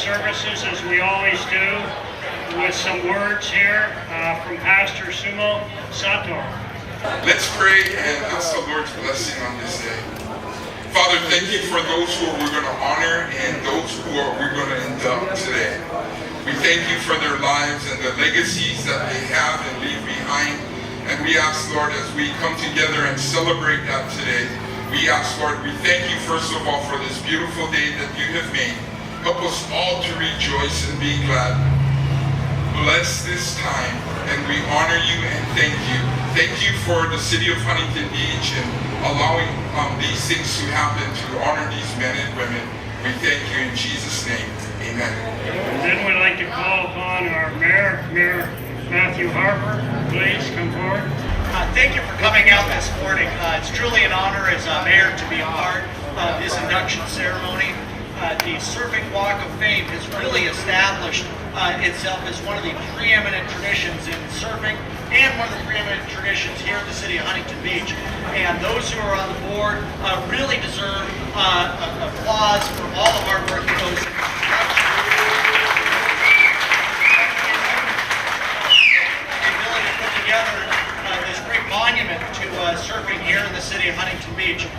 services as we always do with some words here from Pastor Sumo Sato. Let's pray and ask the Lord's blessing on this day. Father, thank you for those who we're going to honor and those who we're going to induct today. We thank you for their lives and the legacies that they have and leave behind. And we ask, Lord, as we come together and celebrate that today, we ask, Lord, we thank you first of all for this beautiful day that you have made. Help us all to rejoice and be glad. Bless this time, and we honor you and thank you. Thank you for the city of Huntington Beach and allowing these things to happen to honor these men and women. We thank you in Jesus' name. Amen. And then we'd like to call upon our Mayor Matthew Harper. Please come forward. Thank you for coming out this morning. It's truly an honor as a mayor to be a part of this induction ceremony. The Surfing Walk of Fame has really established itself as one of the preeminent traditions in surfing and one of the preeminent traditions here in the city of Huntington Beach. And those who are on the board really deserve applause for all the hard work that goes into this great monument to surfing here in the city of Huntington Beach.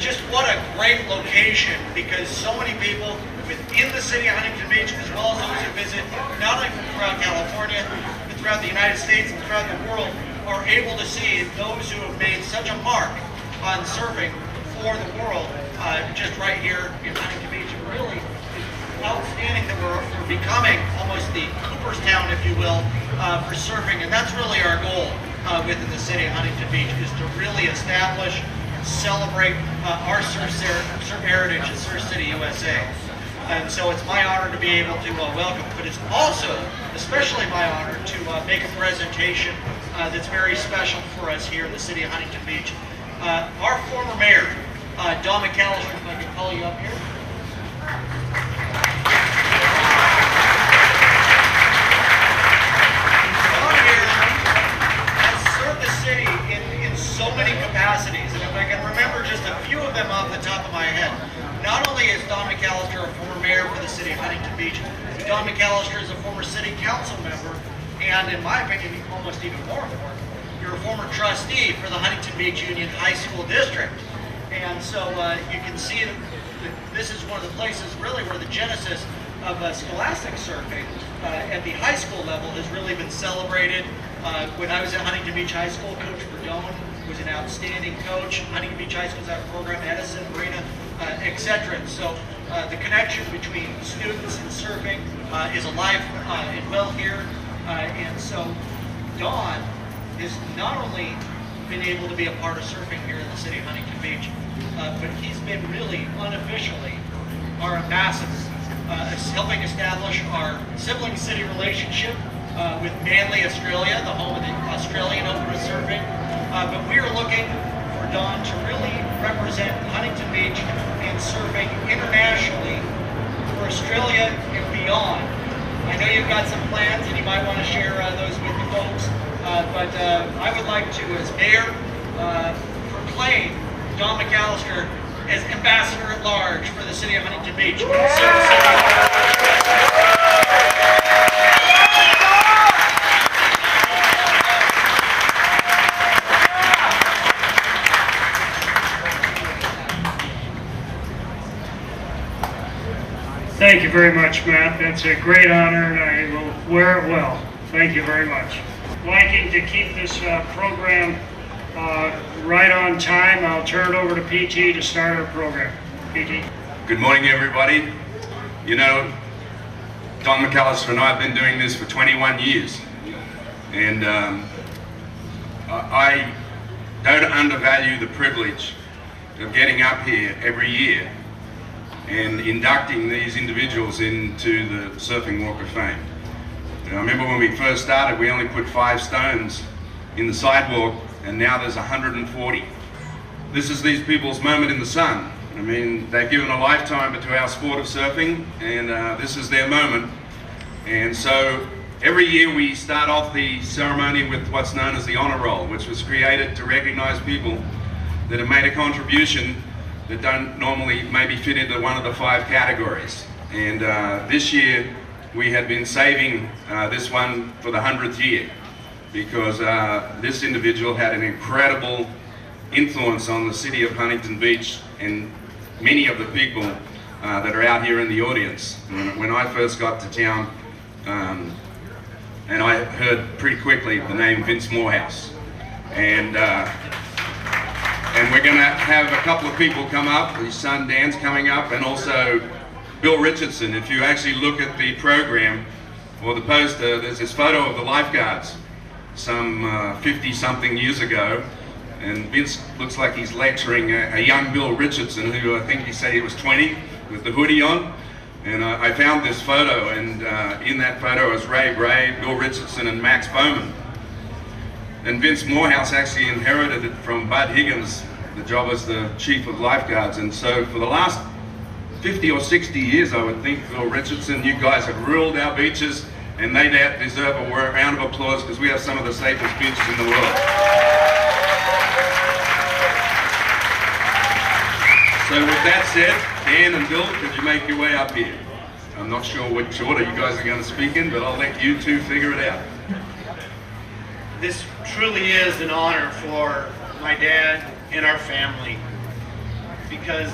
Just what a great location, because so many people within the city of Huntington Beach, as well as those who visit not only from throughout California, but throughout the United States and throughout the world, are able to see those who have made such a mark on surfing for the world, just right here in Huntington Beach. It really is outstanding that we're becoming almost the Cooperstown, if you will, for surfing, and that's really our goal within the city of Huntington Beach, is to really establish, celebrate our surf heritage at Surf City, USA. And so it's my honor to be able to welcome, but it's also especially my honor to make a presentation that's very special for us here in the city of Huntington Beach. Our former mayor, Don McAllister, if I can call you up here. City in so many capacities, and if I can remember just a few of them off the top of my head. Not only is Don McAllister a former mayor for the city of Huntington Beach, Don McAllister is a former city council member, and in my opinion, almost even more important, you're a former trustee for the Huntington Beach Union High School District. And so you can see that this is one of the places really where the genesis of scholastic surfing at the high school level has really been celebrated. When I was at Huntington Beach High School, Coach Verdone was an outstanding coach. Huntington Beach High School's out program, Edison, Marina, etc. So the connection between students and surfing is alive and well here. And so Don has not only been able to be a part of surfing here in the city of Huntington Beach, but he's been really unofficially our ambassador, helping establish our sibling city relationship with Manly, Australia, the home of the Australian Open of Surfing. But we are looking for Don to really represent Huntington Beach and surfing internationally for Australia and beyond. I know you've got some plans and you might want to share those with the folks, but I would like to, as mayor, proclaim Don McAllister as ambassador at large for the city of Huntington Beach. Thank you very much, Matt. That's a great honor, and I will wear it well. Thank you very much. Liking to keep this program right on time, I'll turn it over to PT to start our program. PT. Good morning, everybody. You know, Don McAllister and I have been doing this for 21 years, and I don't undervalue the privilege of getting up here every year and inducting these individuals into the Surfing Walk of Fame. And I remember when we first started, we only put 5 stones in the sidewalk, and now there's 140. This is these people's moment in the sun. I mean, they've given a lifetime to our sport of surfing, and this is their moment. And so every year we start off the ceremony with what's known as the honor roll, which was created to recognize people that have made a contribution that don't normally maybe fit into one of the 5 categories. And this year we had been saving this one for the 100th year because this individual had an incredible influence on the city of Huntington Beach and many of the people that are out here in the audience. When I first got to town, and I heard pretty quickly the name Vince Morehouse. And we're going to have a couple of people come up. His son Dan's coming up, and also Bill Richardson. If you actually look at the program or the poster, there's this photo of the lifeguards some 50-something years ago. And Vince looks like he's lecturing a young Bill Richardson, who I think he said he was 20, with the hoodie on. And I found this photo, and in that photo is Ray Bray, Bill Richardson, and Max Bowman. And Vince Morehouse actually inherited it from Bud Higgins, the job as the chief of lifeguards. And so for the last 50 or 60 years, I would think, Bill Richardson, you guys have ruled our beaches, and they deserve a round of applause because we have some of the safest beaches in the world. So with that said, Dan and Bill, could you make your way up here? I'm not sure which order you guys are going to speak in, but I'll let you two figure it out. This truly is an honor for my dad and our family, because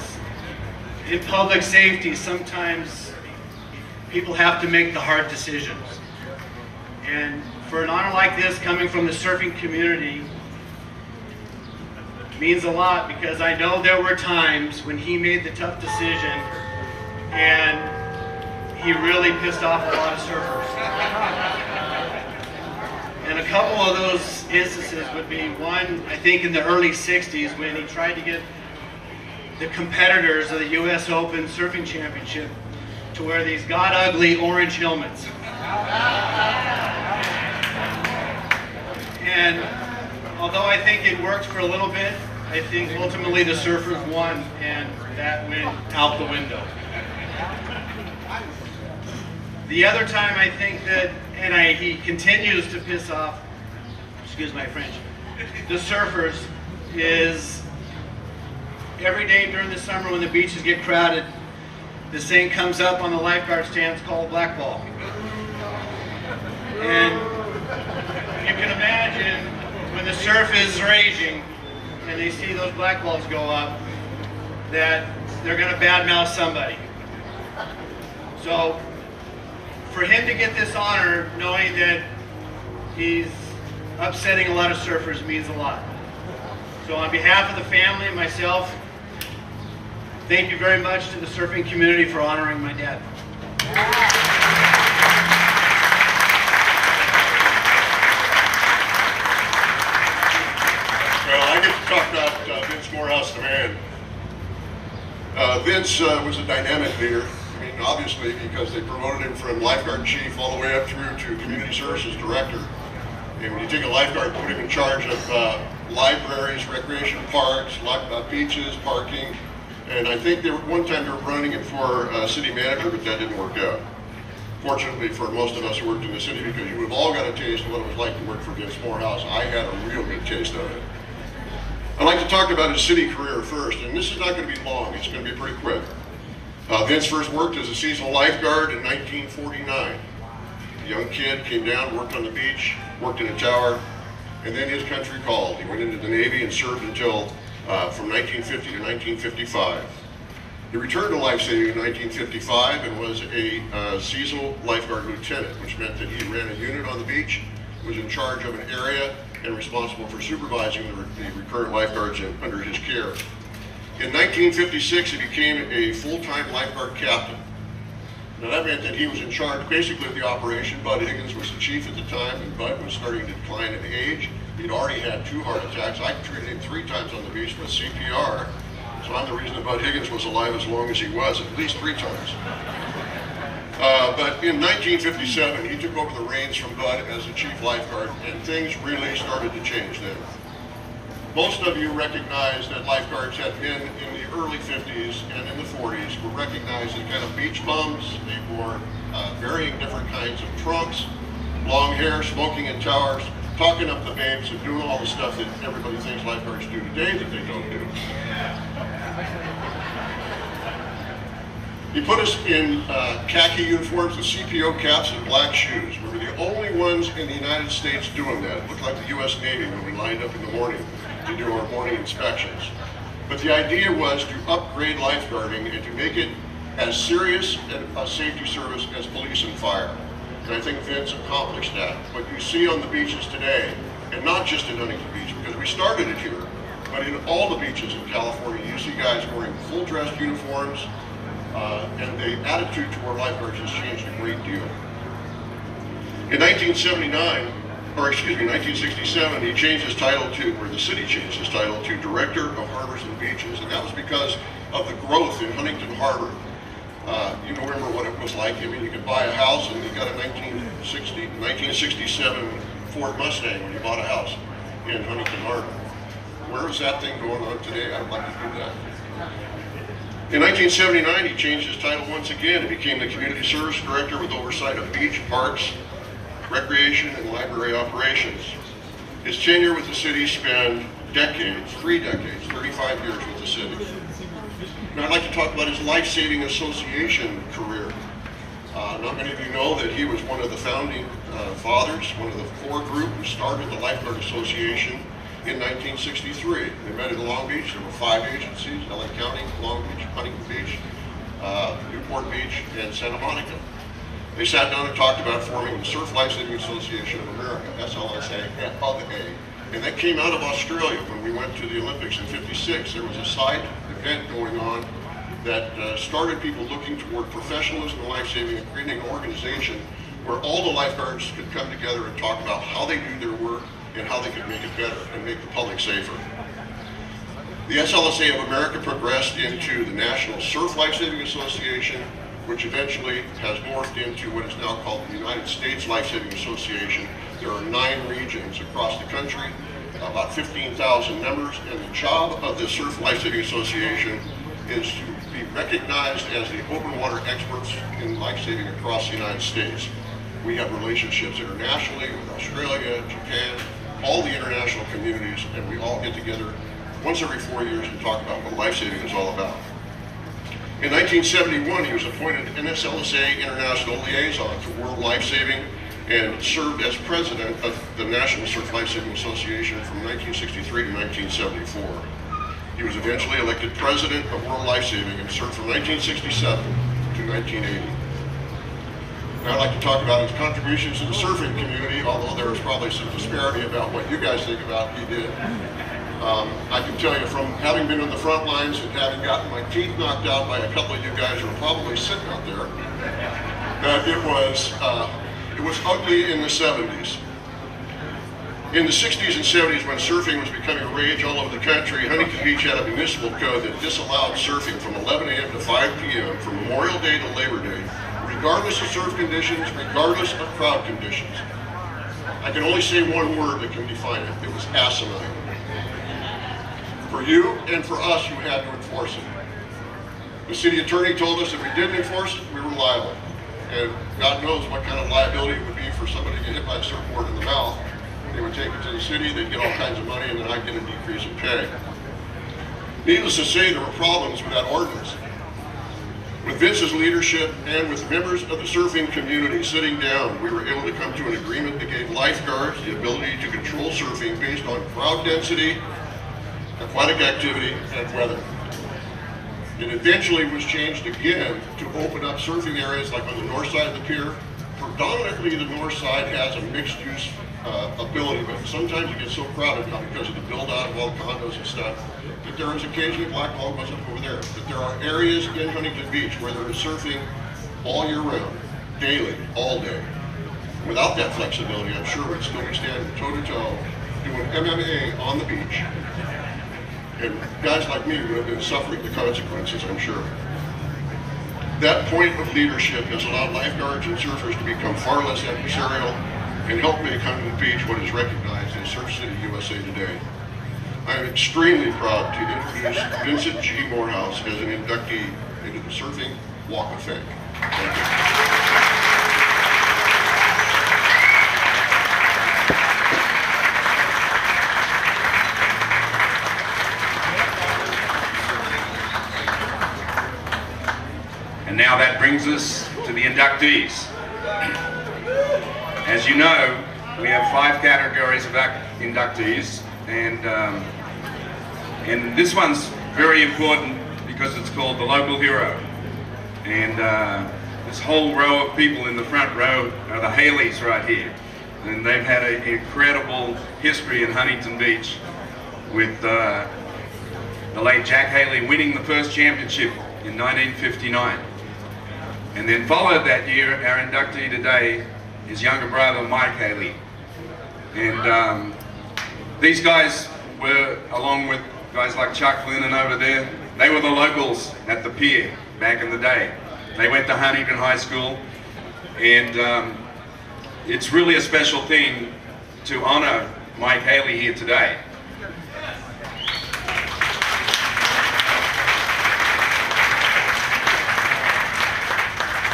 in public safety sometimes people have to make the hard decisions. And for an honor like this coming from the surfing community means a lot, because I know there were times when he made the tough decision and he really pissed off a lot of surfers. And a couple of those instances would be one, I think in the early 60s, when he tried to get the competitors of the US Open Surfing Championship to wear these god-ugly orange helmets. And although I think it worked for a little bit, I think ultimately the surfers won, and that went out the window. The other time I think that, and he continues to piss off, excuse my French, the surfers, is every day during the summer when the beaches get crowded, this thing comes up on the lifeguard stands called blackball. And you can imagine when the surf is raging and they see those blackballs go up, that they're going to badmouth somebody. So for him to get this honor, knowing that he's upsetting a lot of surfers, means a lot. So on behalf of the family and myself, thank you very much to the surfing community for honoring my dad. Well, I get to talk about Vince Morehouse, the man. Vince was a dynamic leader. I mean, obviously, because they promoted him from lifeguard chief all the way up through to community services director. And when you take a lifeguard, put him in charge of libraries, recreation parks, beaches, parking. And I think one time they were running it for city manager, but that didn't work out. Fortunately for most of us who worked in the city, because you would have all got a taste of what it was like to work for Vince Morehouse. I had a real good taste of it. I'd like to talk about his city career first, and this is not going to be long, it's going to be pretty quick. Vince first worked as a seasonal lifeguard in 1949. A young kid came down, worked on the beach, worked in a tower, and then his country called. He went into the Navy and served until from 1950 to 1955. He returned to lifesaving in 1955 and was a seasonal lifeguard lieutenant, which meant that he ran a unit on the beach, was in charge of an area, and responsible for supervising the recurrent lifeguards under his care. In 1956, he became a full-time lifeguard captain. Now that meant that he was in charge basically of the operation. Bud Higgins was the chief at the time, and Bud was starting to decline in age. He'd already had 2 heart attacks. I treated him 3 times on the beach with CPR. So I'm the reason that Bud Higgins was alive as long as he was, at least 3 times. But in 1957, he took over the reins from Bud as the chief lifeguard, and things really started to change then. Most of you recognize that lifeguards had been in the early 50s and in the 40s were recognized as kind of beach bums. They wore varying different kinds of trunks, long hair, smoking in towers, talking up the babes, and doing all the stuff that everybody thinks lifeguards do today that they don't do. He put us in khaki uniforms with CPO caps and black shoes. We were the only ones in the United States doing that. It looked like the US Navy when we lined up in the morning to do our morning inspections. But the idea was to upgrade lifeguarding and to make it as serious a safety service as police and fire. And I think Vince accomplished that. What you see on the beaches today, and not just in Huntington Beach, because we started it here, but in all the beaches in California, you see guys wearing full-dress uniforms, and the attitude toward lifeguards has changed a great deal. In 1967, he changed his title to, or the city changed his title to Director of Harbors and Beaches, and that was because of the growth in Huntington Harbor. You don't remember what it was like. I mean, you could buy a house, and you got a 1967 Ford Mustang when you bought a house in Huntington Harbor. Where is that thing going on today? I'd like to do that. In 1979, he changed his title once again and became the Community Service Director with oversight of beach, parks, recreation, and library operations. His tenure with the city spanned decades, 3 decades, 35 years with the city. Now I'd like to talk about his Life-Saving Association career. Not many of you know that he was one of the founding fathers, one of the 4 group who started the Lifeguard Association in 1963. They met in Long Beach. There were 5 agencies: LA County, Long Beach, Huntington Beach, Newport Beach, and Santa Monica. They sat down and talked about forming the Surf Lifesaving Association of America, SLSA, and that came out of Australia when we went to the Olympics in '56. There was a side event going on that started people looking toward professionalism in lifesaving and creating an organization where all the lifeguards could come together and talk about how they do their work and how they could make it better and make the public safer. The SLSA of America progressed into the National Surf Lifesaving Association, which eventually has morphed into what is now called the United States Lifesaving Association. There are 9 regions across the country, about 15,000 members, and the job of the Surf Lifesaving Association is to be recognized as the open water experts in lifesaving across the United States. We have relationships internationally with Australia, Japan, all the international communities, and we all get together once every 4 years and talk about what lifesaving is all about. In 1971, he was appointed NSLSA International Liaison to World Lifesaving and served as president of the National Surf Lifesaving Association from 1963 to 1974. He was eventually elected president of World Lifesaving and served from 1967 to 1980. Now I'd like to talk about his contributions to the surfing community, although there is probably some disparity about what you guys think about he did. I can tell you from having been on the front lines and having gotten my teeth knocked out by a couple of you guys who are probably sitting out there, that it was ugly in the 70s. In the 60s and 70s, when surfing was becoming a rage all over the country, Huntington Beach had a municipal code that disallowed surfing from 11 a.m. to 5 p.m. from Memorial Day to Labor Day, regardless of surf conditions, regardless of crowd conditions. I can only say one word that can define it. It was asinine. For you and for us who had to enforce it. The city attorney told us if we didn't enforce it, we were liable. And God knows what kind of liability it would be for somebody to get hit by a surfboard in the mouth. They would take it to the city, they'd get all kinds of money, and then I'd get a decrease in pay. Needless to say, there were problems with that ordinance. With Vince's leadership and with members of the surfing community sitting down, we were able to come to an agreement that gave lifeguards the ability to control surfing based on crowd density, aquatic activity, and weather. It eventually was changed again to open up surfing areas like on the north side of the pier. Predominantly the north side has a mixed use ability, but sometimes it gets so crowded now because of the build out of all the condos and stuff that there is occasionally black hole goes up over there. But there are areas in Huntington Beach where there is surfing all year round, daily, all day. Without that flexibility, I'm sure we'd still be standing toe to toe doing MMA on the beach. And guys like me would have been suffering the consequences, I'm sure. That point of leadership has allowed lifeguards and surfers to become far less adversarial and help make Huntington Beach what is recognized as Surf City, USA today. I am extremely proud to introduce Vincent G. Morehouse as an inductee into the Surfing Walk of Fame. Thank you. And now that brings us to the inductees. As you know, we have 5 categories of inductees, and this one's very important because it's called the local hero. And this whole row of people in the front row are the Haleys right here. And they've had an incredible history in Huntington Beach with the late Jack Haley winning the first championship in 1959. And then followed that year, our inductee today, his younger brother Mike Haley. And these guys were, along with guys like Chuck Flynn over there, they were the locals at the pier back in the day. They went to Huntington High School, and it's really a special thing to honor Mike Haley here today.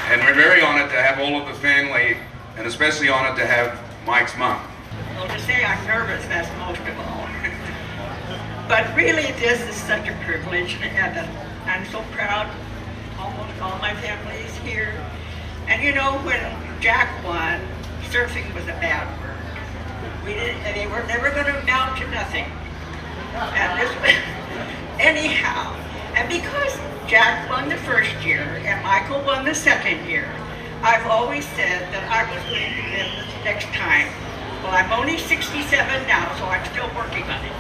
And we're very honored to have all of the family, and especially honored to have Mike's mom. Well, to say I'm nervous, that's most of all. But really, this is such a privilege, and I'm so proud. Almost all my family is here. And you know, when Jack won, surfing was a bad word. They were never going to amount to nothing. And this, anyhow, and because Jack won the first year and Michael won the second year, I've always said that I was going to win this next time. Well, I'm only 67 now, so I'm still working on it.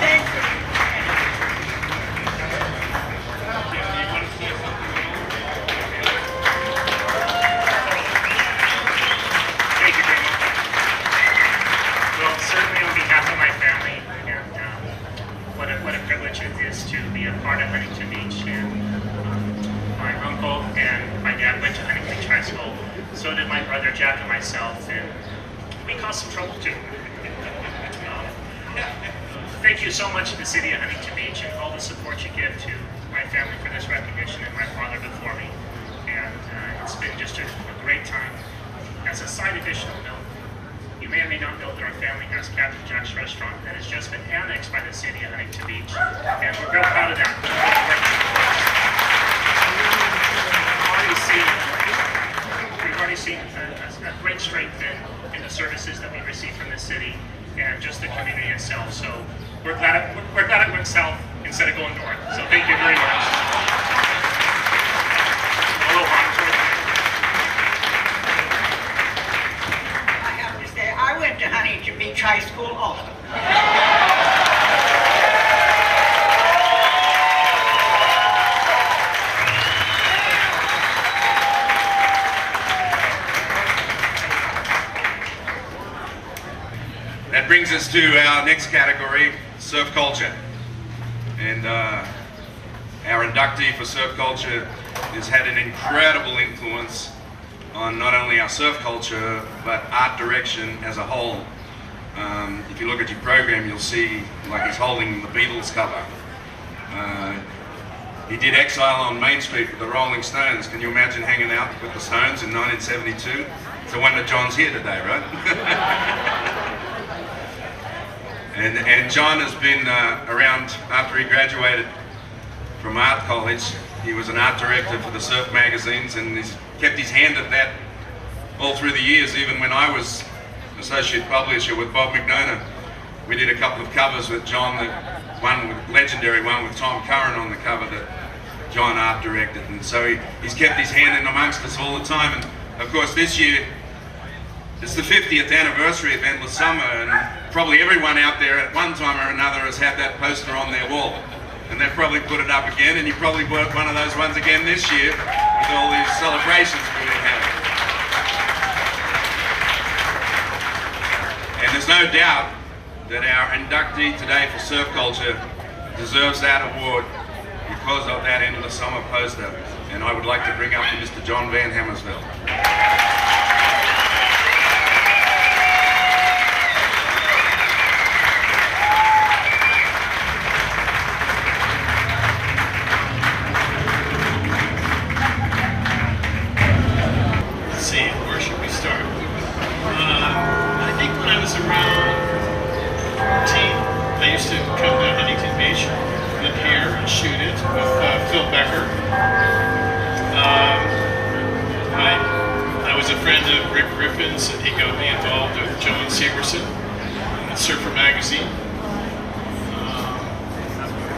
Thank you. Thank you very much. Well, certainly on behalf of my family, and what a privilege it is to be a part of Huntington Beach. And my uncle and my dad went to Huntington High School. So did my brother Jack and myself, and we caused some trouble too. Thank you so much to the city of Huntington Beach and all the support you give to my family for this recognition and my father before me. And it's been just a great time. As a side additional note, you may or may not know that our family has Captain Jack's Restaurant that has just been annexed by the city of Huntington Beach. And we're real proud of that. We've already seen a great strength in the services that we receive from the city and just the community itself. So we're glad it went south instead of going north. So thank you very much. Aloha. I have to say, I went to Huntington Beach High School also. That brings us to our next category, surf culture. And our inductee for surf culture has had an incredible influence on not only our surf culture, but art direction as a whole. If you look at your program, you'll see like he's holding the Beatles cover. He did Exile on Main Street with the Rolling Stones. Can you imagine hanging out with the Stones in 1972? It's the one that John's here today, right? And John has been around after he graduated from art college. He was an art director for the surf magazines, and he's kept his hand at that all through the years. Even when I was associate publisher with Bob McDonough, we did a couple of covers with John, legendary one with Tom Curran on the cover that John art directed. And so he's kept his hand in amongst us all the time. And of course this year, it's the 50th anniversary of Endless Summer, and probably everyone out there at one time or another has had that poster on their wall. And they've probably put it up again, and you probably bought one of those ones again this year with all these celebrations we've had. And there's no doubt that our inductee today for surf culture deserves that award because of that Endless Summer poster. And I would like to bring up Mr. John Van Hammersveld. I used to come to Huntington Beach, live here, and shoot it with Phil Becker. influence that he got me involved with Joe and Severson at Surfer Magazine.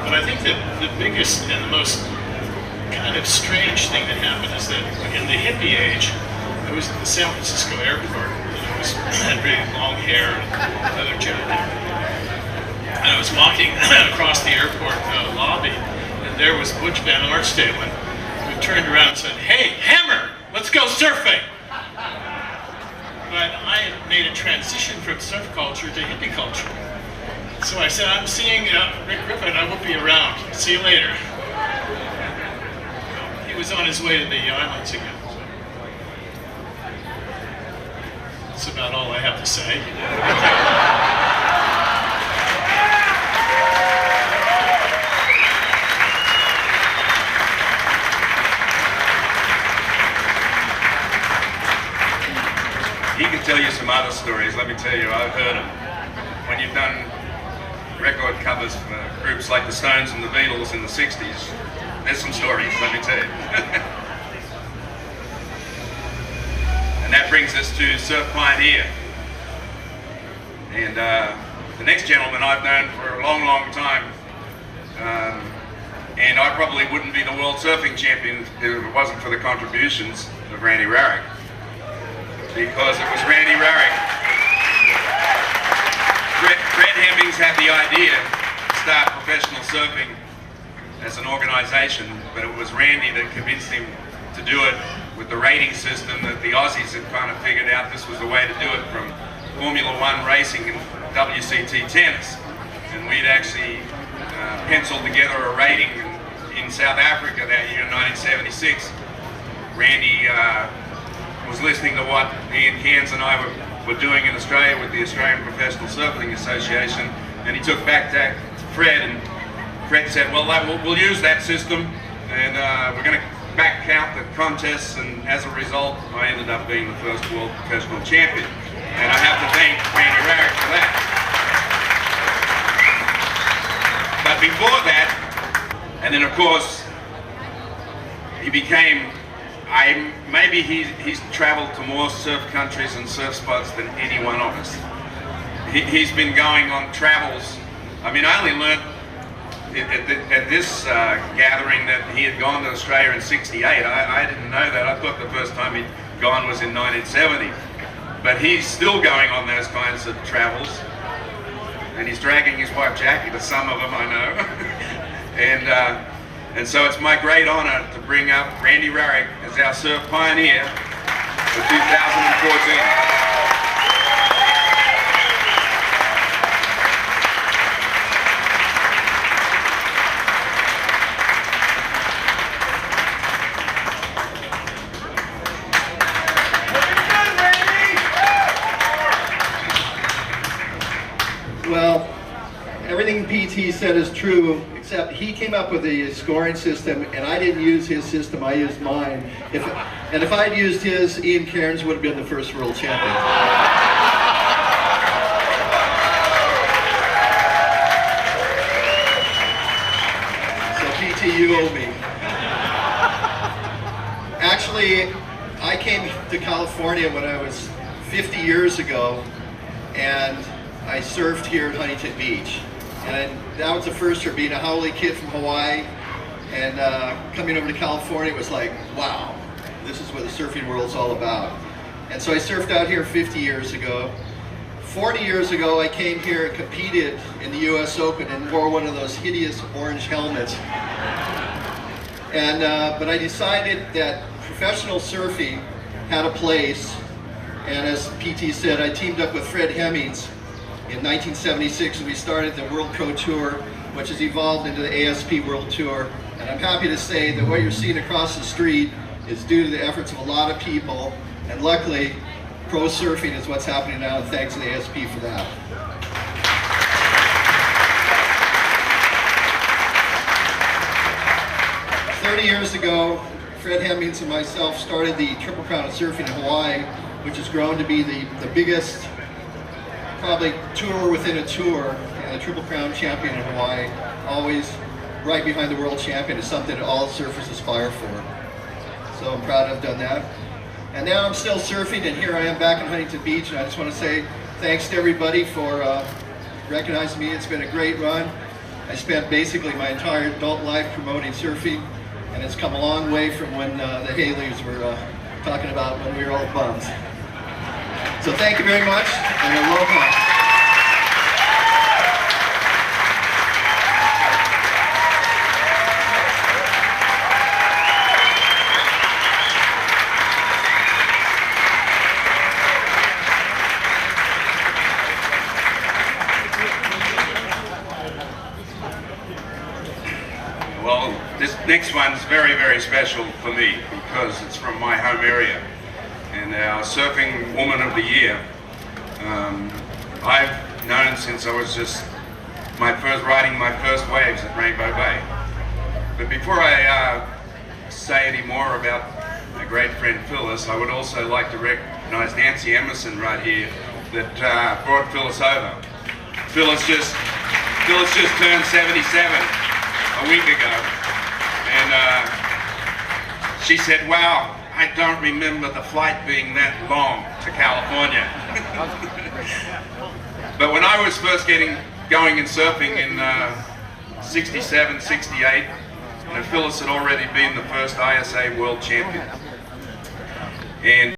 But I think that the biggest and the most kind of strange thing that happened is that in the hippie age, I was at the San Francisco airport, and I had really long hair and leather jacket. And I was walking across the airport lobby, and there was Butch Van Arsdalen, who turned around and said, "Hey, Hammer, let's go surfing!" But I had made a transition from surf culture to hippie culture. So I said, "I'm seeing Rick Griffin, I won't be around. See you later." He was on his way to the islands again. That's about all I have to say. He can tell you some other stories, let me tell you, I've heard them. When you've done record covers for groups like the Stones and the Beatles in the 60s, there's some stories, let me tell you. And that brings us to Surf Pioneer. And the next gentleman I've known for a long, long time, and I probably wouldn't be the world surfing champion if it wasn't for the contributions of Randy Rarick. Because it was Randy Rarick. Fred Hemmings had the idea to start professional surfing as an organization, but it was Randy that convinced him to do it with the rating system that the Aussies had kind of figured out this was the way to do it, from Formula One racing and WCT tennis. And we'd actually penciled together a rating in South Africa that year in 1976. Randy was listening to what Ian Cairns and I were doing in Australia with the Australian Professional Surfing Association, and he took back to Fred, and Fred said, "Well, we'll use that system, and we're going to back count the contests," and as a result, I ended up being the first world professional champion. And I have to thank Randy Rarick for that. But before that, and then of course, he became, maybe he's traveled to more surf countries and surf spots than any one of us. He's been going on travels. I mean, I only learned at this gathering that he had gone to Australia in '68. I didn't know that. I thought the first time he'd gone was in 1970. But he's still going on those kinds of travels. And he's dragging his wife Jackie to some of them, I know. And so it's my great honor to bring up Randy Rarick as our surf pioneer for 2014. Well, everything PT said is true, except he came up with a scoring system, and I didn't use his system, I used mine. If I'd used his, Ian Cairns would have been the first world champion. So PT, you owe me. Actually, I came to California when I was 50 years ago, and I surfed here at Huntington Beach, and that was the first for being a Howley kid from Hawaii, and coming over to California was like, wow, this is what the surfing world's all about. And so I surfed out here 50 years ago. 40 years ago I came here and competed in the US Open and wore one of those hideous orange helmets. And but I decided that professional surfing had a place, and as PT said, I teamed up with Fred Hemmings in 1976, and we started the World Pro Tour, which has evolved into the ASP World Tour. And I'm happy to say that what you're seeing across the street is due to the efforts of a lot of people, and luckily, pro surfing is what's happening now, and thanks to the ASP for that. "30 years ago, Fred Hemmings and myself started the Triple Crown of Surfing in Hawaii, which has grown to be the biggest, probably tour within a tour, and the Triple Crown champion in Hawaii, always right behind the world champion, is something that all surfers aspire for. So I'm proud to have done that. And now I'm still surfing, and here I am back in Huntington Beach, and I just want to say thanks to everybody for recognizing me. It's been a great run. I spent basically my entire adult life promoting surfing, and it's come a long way from when the Haleys were talking about when we were all bums. So thank you very much, and welcome. Well, this next one's very, very special for me because it's from my home area. And our Surfing Woman of the Year, I've known since I was just riding my first waves at Rainbow Bay. But before I say any more about my great friend Phyllis, I would also like to recognize Nancy Emerson right here that brought Phyllis over. Phyllis just turned 77 a week ago, and she said, "Wow, I don't remember the flight being that long to California." But when I was first getting going in surfing in 67, 68, Phyllis had already been the first ISA world champion. And